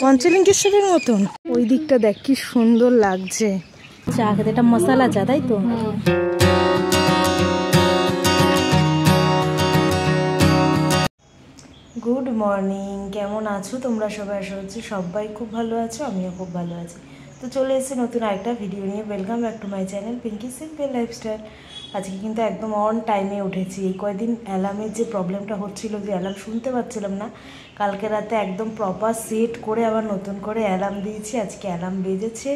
পঞ্চলিঙ্গেশ্বরের মতন। ওই দিকটা দেখ কি সুন্দর লাগছে। চা খেতে, এটা মশলা চা তাই তো? গুড মর্নিং, কেমন আছো তোমরা সবাই? আশা করছি সবাই খুব ভালো আছো, আমিও খুব ভালো আছি। তো চলে এসেছি নতুন আরেকটা ভিডিও নিয়ে। Welcome back to my channel Pinky simple lifestyle. আজকে কিন্তু একদম অন টাইমে উঠেছি। এই কয়েকদিন অ্যালার্মের যে প্রবলেমটা হচ্ছিলো, যে অ্যালার্ম শুনতে পাচ্ছিলাম না, কালকে রাতে একদম প্রপার সেট করে আবার নতুন করে অ্যালার্ম দিয়েছি। আজকে অ্যালার্ম বেজেছে,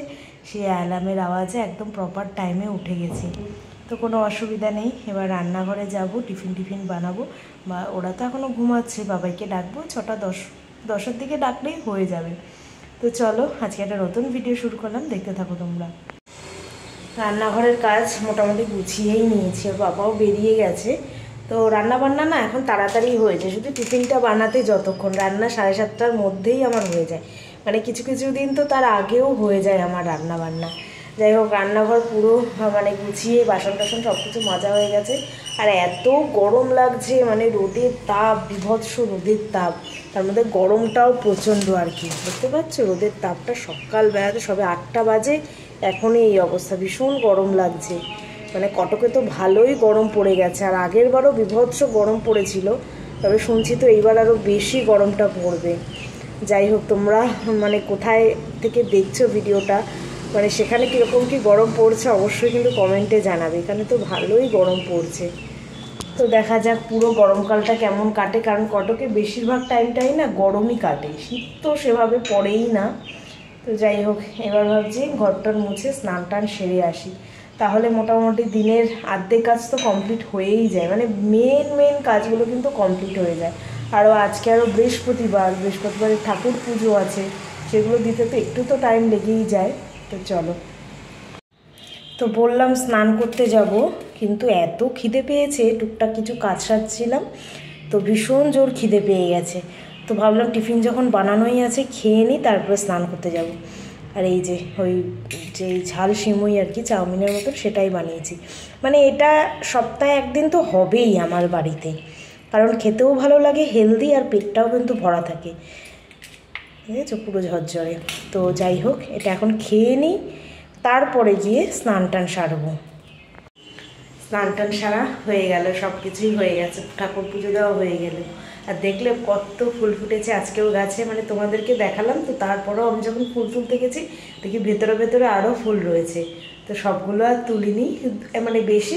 সেই অ্যালার্মের আওয়াজে একদম প্রপার টাইমে উঠে গেছি। তো কোনো অসুবিধা নেই। এবার রান্নাঘরে যাব, টিফিন বানাবো। বা ওরা তো এখনও ঘুমাচ্ছে, বাবাইকে ডাকবো 6টা 10-10-এর দিকে ডাকলেই হয়ে যাবে। তো চলো আজকে একটা নতুন ভিডিও শুরু করলাম, দেখতে থাকো তোমরা। রান্নাঘরের কাজ মোটামুটি গুছিয়েই নিয়েছি, ওর বাবাও বেরিয়ে গেছে। তো রান্না বান্না না এখন তাড়াতাড়ি হয়েছে, শুধু টিফিনটা বানাতে যতক্ষণ, রান্না 7:30টার মধ্যেই আমার হয়ে যায়। মানে কিছু কিছু দিন তো তার আগেও হয়ে যায় আমার রান্না বান্না। যাই হোক, রান্নাঘর পুরো মানে গুছিয়ে বাসন টাসন সব কিছু মাজা হয়ে গেছে। আর এত গরম লাগছে, মানে রোদের তাপ, বিভৎস রোদের তাপ, তার মধ্যে গরমটাও প্রচণ্ড আর কি। বুঝতে পারছো, রোদের তাপটা সকালবেলাতে সবে 8টা বাজে, এখনই এই অবস্থা, ভীষণ গরম লাগছে। মানে কটকে তো ভালোই গরম পড়ে গেছে, আর আগের বারও বিভৎস গরম পড়েছিল, তবে শুনছি তো এইবার আরও বেশি গরমটা পড়বে। যাই হোক, তোমরা মানে কোথায় থেকে দেখছো ভিডিওটা, মানে সেখানে কীরকম কী গরম পড়ছে অবশ্যই কিন্তু কমেন্টে জানাবে। এখানে তো ভালোই গরম পড়ছে। তো দেখা যাক পুরো গরমকালটা কেমন কাটে, কারণ কটকে বেশিরভাগ টাইমটাই না গরমই কাটে, শীত তো সেভাবে পড়েই না। তো যাই হোক, এবার ভাবছি ঘরটার মুছে স্নান টান সেরে আসি, তাহলে মোটামুটি দিনের আর্ধেক কাজ তো কমপ্লিট হয়েই যায়। মানে মেন কাজগুলো কিন্তু কমপ্লিট হয়ে যায়। আরও আজকে আরও বৃহস্পতিবারের ঠাকুর পুজো আছে, সেগুলো দিতে তো একটু তো টাইম লেগেই যায়। তো চলো, তো বললাম স্নান করতে যাব, কিন্তু এত খিদে পেয়েছে, টুকটাক কিছু কাজ সারছিলাম তো ভীষণ জোর খিদে পেয়ে গেছে। তো ভাবলাম টিফিন যখন বানানোই আছে, খেয়ে নিই, তারপরে স্নান করতে যাব। আর এই যে ওই যে ঝাল সিমুই আর কি, চাউমিনের মতো, সেটাই বানিয়েছি। মানে এটা সপ্তাহে একদিন তো হবেই আমার বাড়িতে, কারণ খেতেও ভালো লাগে, হেলদি, আর পেটটাও কিন্তু ভরা থাকে, ঠিক আছে, পুরো ঝরঝরে। তো যাই হোক, এটা এখন খেয়ে নিই, তারপরে গিয়ে স্নান টান সারবো। স্নান টান সারা হয়ে গেল, সব কিছুই হয়ে গেছে, ঠাকুর পুজো দেওয়া হয়ে গেল। আর দেখলে কত ফুল ফুটেছে আজকেও গাছে, মানে তোমাদেরকে দেখালাম তো, তারপরেও আমি যখন ফুল তুলতে গেছি দেখি ভেতরে আরও ফুল রয়েছে। তো সবগুলো আর তুলিনি, মানে বেশি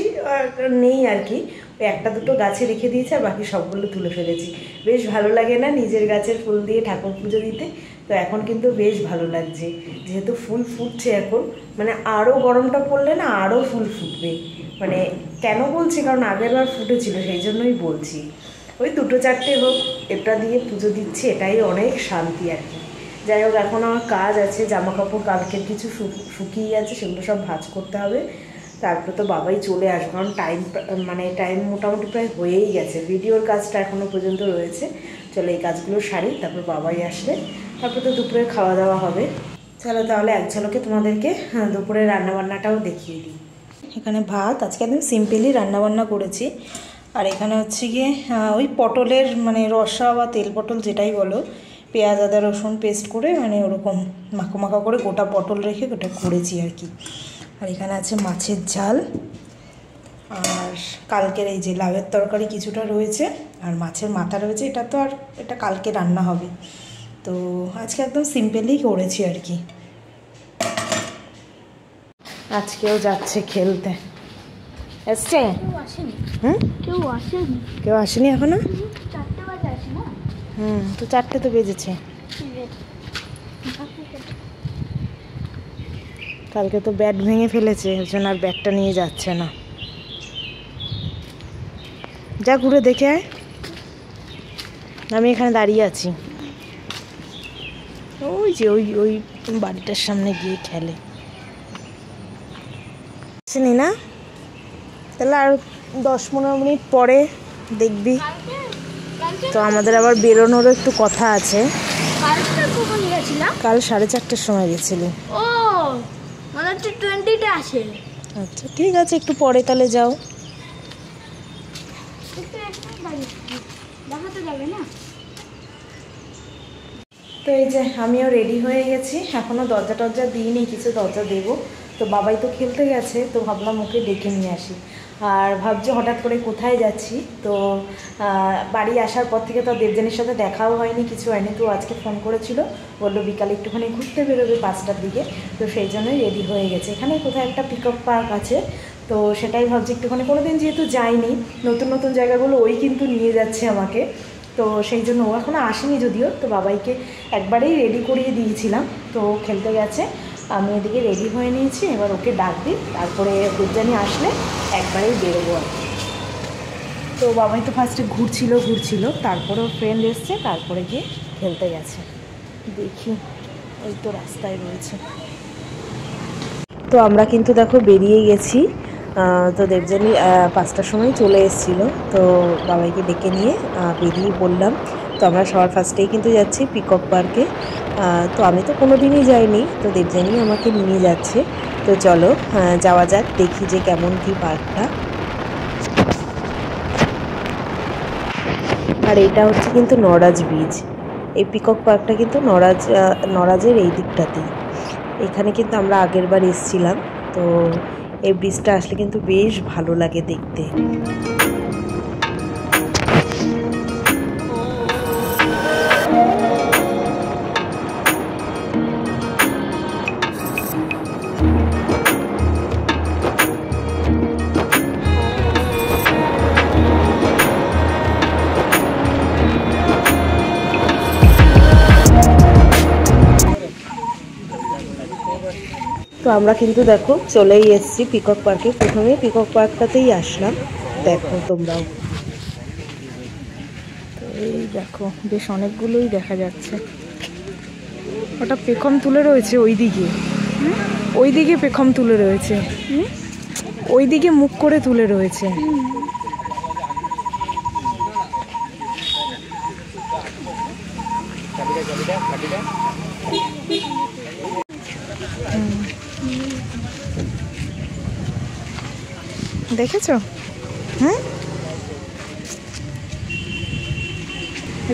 নেই আর কি, ওই একটা দুটো গাছে রেখে দিয়েছি, আর বাকি সবগুলো তুলে ফেলেছি। বেশ ভালো লাগে না নিজের গাছের ফুল দিয়ে ঠাকুর পুজো দিতে? তো এখন কিন্তু বেশ ভালো লাগছে, যেহেতু ফুল ফুটছে এখন, মানে আরও গরমটা পড়লে না আরও ফুল ফুটবে। মানে কেন বলছি, কারণ আগের বার ফুটেছিল, সেই জন্যই বলছি। ওই 2-4টে হোক, এটা দিয়ে পুজো দিচ্ছি, এটাই অনেক শান্তি আর কি। যাই হোক, এখন আমার কাজ আছে, জামা কাপড় কালকের কিছু শুকিয়ে আছে, সেগুলো সব ভাঁজ করতে হবে। তারপরে তো বাবাই চলে আসবে, কারণ টাইম মোটামুটি প্রায় হয়েই গেছে। ভিডিওর কাজটা এখনও পর্যন্ত রয়েছে। চলো এই কাজগুলো সারি, তারপর বাবাই আসলে, তারপর তো দুপুরে খাওয়া দাওয়া হবে। চলো তাহলে এক ঝলকে তোমাদেরকে দুপুরের রান্নাবান্নাটাও দেখিয়ে দিই। এখানে ভাত, আজকে একদম সিম্পলি রান্নাবান্না করেছি। আর এখানে হচ্ছে গিয়ে ওই পটলের মানে রসা বা তেল পটল যেটাই বলো, পেঁয়াজ আদা রসুন পেস্ট করে, মানে ওরকম মাখো করে গোটা পটল রেখে ওটা করেছি আর কি। আর এখানে আছে মাছের ঝাল, আর কালকের এই যে লাউয়ের তরকারি কিছুটা রয়েছে, আর মাছের মাথা রয়েছে, এটা কালকে রান্না হবে। তো আজকে একদম সিম্পলি করেছি আর কি। আজকেও যাচ্ছে খেলতে, এসছে? কেউ আসেনি এখনো? তো 4টে তো বেজেছে। কালকে তো ব্যাট ভেঙে ফেলেছে, ওই জন্য আর ব্যাটটা নিয়ে যাচ্ছে না। যা ঘুরে দেখে আয়, আমি এখানে দাঁড়িয়ে আছি। ওই যে ওই বাড়িটার সামনে গিয়ে খেলে। আসেনি না? তাহলে আর 10-15 মিনিট পরে দেখবি। তো আমাদের আবার বেরোনোরও একটু কথা আছে। কাল 4:30টার সময় গেছিলি? আচ্ছা ঠিক আছে, একটু পরে তাহলে যাও। দেখাতে যাবে না। তো এই যে আমিও রেডি হয়ে গেছি, এখনও দরজা টরজা দিইনি, কিছু দরজা দেবো। তো বাবাই তো খেলতে গেছে, তো ভাবলাম ওকে ডেকে নিয়ে আসি। আর ভাবছি হঠাৎ করে কোথায় যাচ্ছি, তো বাড়ি আসার পর থেকে তো দেবযানীর সাথে দেখাও হয়নি, কিছু হয়নি। তো আজকে ফোন করেছিল, বললো বিকালে একটুখানি ঘুরতে বেরোবে 5টার দিকে, তো সেই জন্যই রেডি হয়ে গেছে। এখানে কোথায় একটা পিকক পার্ক আছে, তো সেটাই ভাবছি একটুখানি, কোনো দিন যেহেতু যাইনি, নতুন নতুন জায়গাগুলো ওই কিন্তু নিয়ে যাচ্ছে আমাকে। তো সেই জন্য ও এখনও আসেনি যদিও, তো বাবাইকে একবারেই রেডি করিয়ে দিয়েছিলাম, তো খেলতে গেছে। আমি এদিকে রেডি হয়ে নিয়েছি, এবার ওকে ডাক দিই, তারপরে দেবযানী আসলে একবারেই বেরোবো আর কি। তো বাবাই তো ফার্স্টে ঘুরছিল, তারপরে ওর ফ্রেন্ড এসছে, তারপরে গিয়ে খেলতে গেছে। দেখি, ওই তো রাস্তায় রয়েছে। তো আমরা কিন্তু দেখো বেরিয়ে গেছি। তো দেবযানী 5টার সময় চলে এসেছিলো, তো বাবাইকে ডেকে নিয়ে বেরিয়ে পড়লাম। তো আমরা সবার ফার্স্টেই কিন্তু যাচ্ছি পিকক পার্কে। তো আমি তো কোনো দিনই যাইনি, তো দেবযানী আমাকে নিয়ে যাচ্ছে। তো চলো যাওয়া যাক, দেখি যে কেমন কি পার্কটা। আর এটা হচ্ছে কিন্তু নরাজ ব্রিজ। এই পিকক পার্কটা কিন্তু নরাজের এই দিকটাতেই। এখানে কিন্তু আমরা আগের বার এসেছিলাম, তো এই ব্রিজটা আসলে কিন্তু বেশ ভালো লাগে দেখতে। তো আমরা কিন্তু দেখো চলেই এসেছি পিকক পার্কে। প্রথমে পিকক পার্কটাতেই আসলাম, দেখো তোমরাও। তো এই দেখো বেশ অনেকগুলোই দেখা যাচ্ছে। ওটা পেখম তুলে রয়েছে ওইদিকে পেখম তুলে রয়েছে, ওইদিকে মুখ করে তুলে রয়েছে। দেখেছো?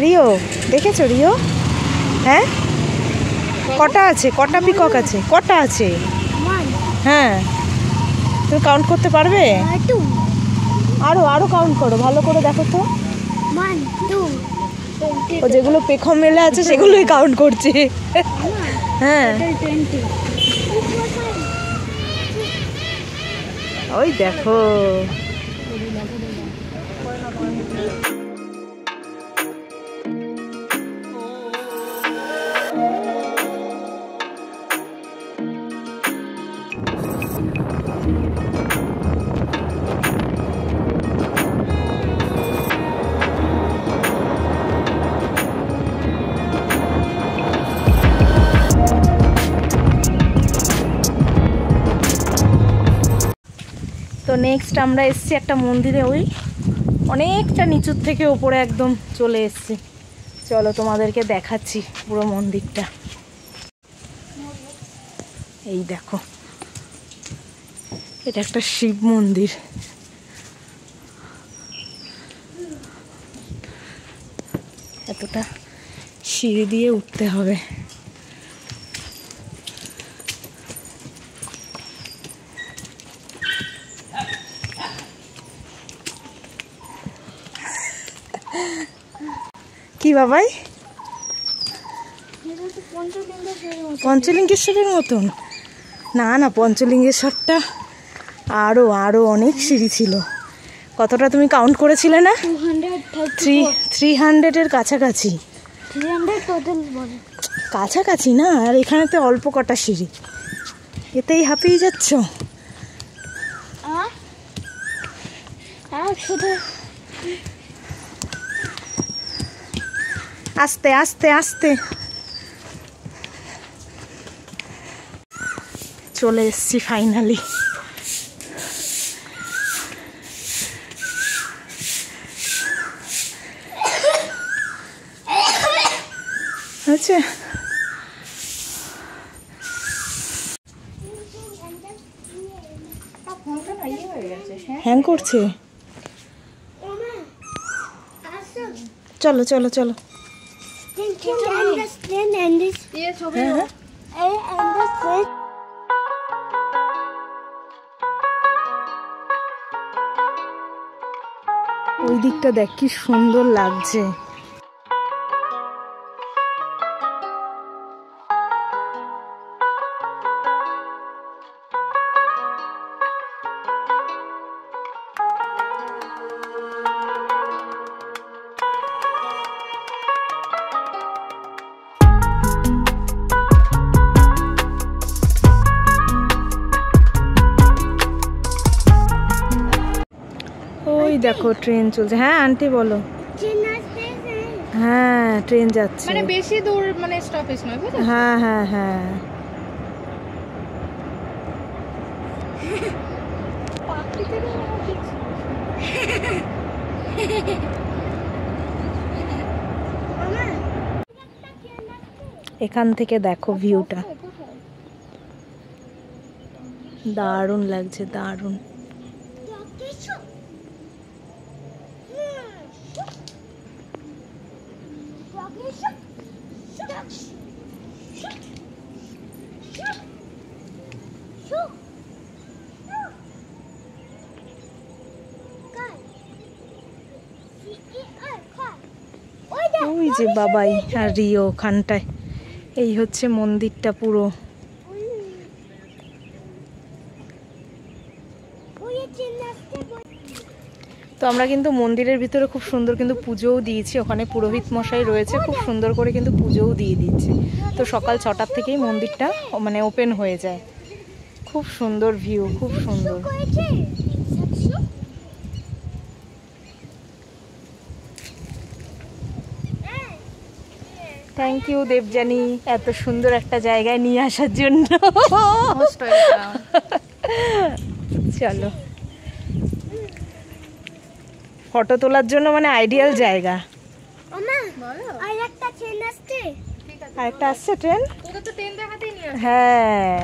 রিও দেখেছো? রিও হ্যাঁ, কটা আছে? কটা পিকক আছে? কটা আছে? হ্যাঁ, তুমি কাউন্ট করতে পারবে? আরো কাউন্ট করো, ভালো করে দেখো তো। ও যেগুলো পেখম মেলে আছে সেগুলোই কাউন্ট করছে। হ্যাঁ, ওই দেখো। তো নেক্সট আমরা এসছি একটা মন্দিরে, ওই অনেকটা নিচুর থেকে ওপরে একদম চলে এসছি। চলো তোমাদেরকে দেখাচ্ছি পুরো মন্দিরটা। এই দেখো, এটা একটা শিব মন্দির। এতটা সিঁড়ি দিয়ে উঠতে হবে। কি বাবাই, পঞ্চলিঙ্গেশ্বরের মতন? না না, পঞ্চলিঙ্গেশ্বরটা আরো অনেক সিঁড়ি ছিল। কতটা তুমি কাউন্ট করেছিলে না? 300-এর কাছাকাছি। কাছাকাছি না, আর এখানে তো অল্প কটা সিঁড়ি, এতেই হাঁপিয়ে যাচ্ছ। আস্তে আস্তে আস্তে চলে এসছি ফাইনালি। আচ্ছা, হ্যাং করছে। চলো চলো চলো। ওই দিকটা দেখ কি সুন্দর লাগছে। ওই দেখো ট্রেন চলছে। হ্যাঁ আন্টি বলো। হ্যাঁ ট্রেন যাচ্ছে, মানে বেশি দূর মানে স্টপেজ নয় বুঝছো? হ্যাঁ হ্যাঁ হ্যাঁ। এখান থেকে দেখো ভিউটা দারুণ লাগছে, দারুণ। ওই যে বাবাই আর রিও ওখানটায়। এই হচ্ছে মন্দিরটা পুরো। তো আমরা কিন্তু মন্দিরের ভিতরে খুব সুন্দর কিন্তু পুজোও দিয়েছি। ওখানে পুরোহিত মশাই রয়েছে, খুব সুন্দর করে কিন্তু পুজোও দিয়ে দিচ্ছে। তো সকাল 6টার থেকেই মন্দিরটা মানে ওপেন হয়ে যায়। খুব সুন্দর ভিউ, খুব সুন্দর। থ্যাংক ইউ দেবজানি এত সুন্দর একটা জায়গায় নিয়ে আসার জন্য। চলো ফটো তোলার জন্য মানে আইডিয়াল জায়গা। আরেকটা আসছে ট্রেন। হ্যাঁ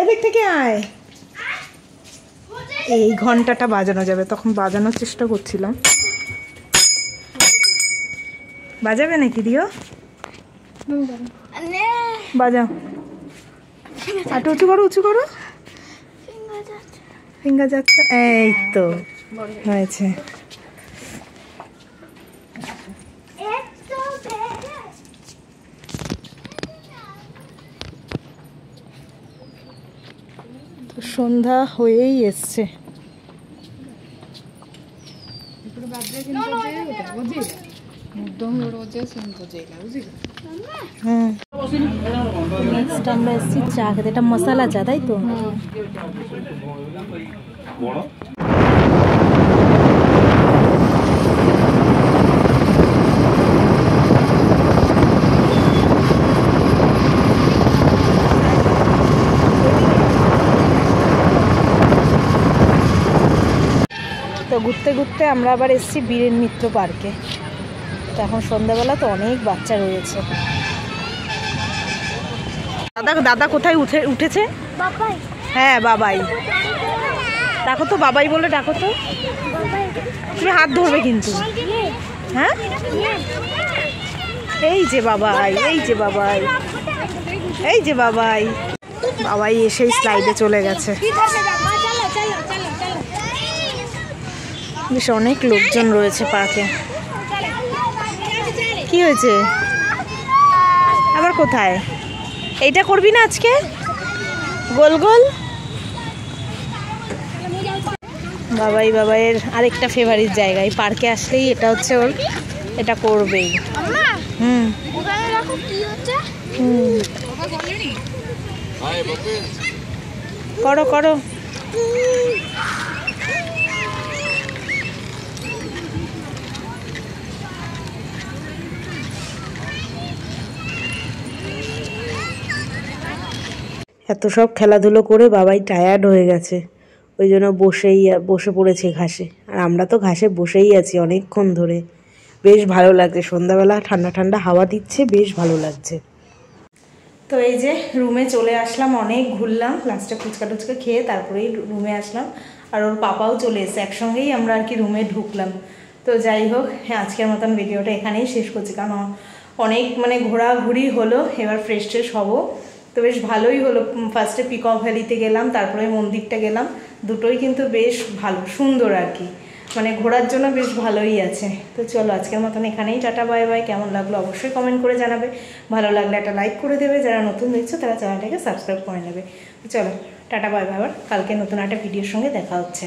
এদিক থেকে আয়। এই ঘন্টাটা বাজানো যাবে, তখন বাজানোর চেষ্টা করছিলাম। বাজাবে নাকি দিও? বাজাও। আর উঁচু করো, উঁচু করো। ফিঙ্গার যাচ্ছে। এই তো হয়েছে। সন্ধ্যা হয়েই এসছে। নেক্সট আমরা এসেছি চা খেতে। এটা মশলা চা তাই তো? তো ঘুরতে ঘুরতে আমরা আবার এসেছি বীরেন মিত্র পার্কে। তো এখন সন্ধ্যাবেলা তো অনেক বাচ্চা রয়েছে। দাদা দাদা কোথায় উঠেছে? হ্যাঁ বাবাই। ডাকো তো, বাবাই বলে ডাকো তো। তুমি হাত ধরবে কিন্তু। হ্যাঁ এই যে বাবাই, এই যে বাবাই, এই যে বাবাই। বাবাই এসেই স্লাইডে চলে গেছে। বেশ অনেক লোকজন রয়েছে পার্কে। কি হয়েছে আবার? কোথায়? এইটা করবি না আজকে গোল গোল? বাবাই বাবাইয়ের আরেকটা ফেভারিট জায়গা। এই পার্কে আসলেই এটা হচ্ছে ওর, এটা করবেই। হুম করো করো। এত সব খেলাধুলো করে বাবাই টায়ার্ড হয়ে গেছে, ওই জন্য বসে পড়েছে ঘাসে। আর আমরা তো ঘাসে বসেই আছি অনেকক্ষণ ধরে। বেশ ভালো লাগছে, সন্ধ্যাবেলা ঠান্ডা ঠান্ডা হাওয়া দিচ্ছে, বেশ ভালো লাগছে। তো এই যে রুমে চলে আসলাম, অনেক ঘুরলাম, লাস্টে ফুচকা টুচকা খেয়ে তারপরেই রুমে আসলাম। আর ওর পাপাও চলে এসে, একসঙ্গেই আমরা আর কি রুমে ঢুকলাম। তো যাই হোক, হ্যাঁ আজকের মতন ভিডিওটা এখানেই শেষ করছি, কারণ অনেক মানে ঘোরাঘুরি হলো, এবার ফ্রেশ ট্রেশ হবো। তো বেশ ভালোই হলো, ফার্স্টে পিকক ভ্যালিতে গেলাম, তারপরে মন্দিরটা গেলাম, দুটোই কিন্তু বেশ ভালো সুন্দর আর কি, মানে ঘোরার জন্য বেশ ভালোই আছে। তো চলো আজকের মতন এখানেই টাটা বাই বাই। কেমন লাগলো অবশ্যই কমেন্ট করে জানাবে, ভালো লাগলে একটা লাইক করে দেবে, যারা নতুন দেখছো তারা চ্যানেলটাকে সাবস্ক্রাইব করে নেবে। তো চলো টাটা বাই বাই, আবার কালকে নতুন একটা ভিডিওর সঙ্গে দেখা হচ্ছে।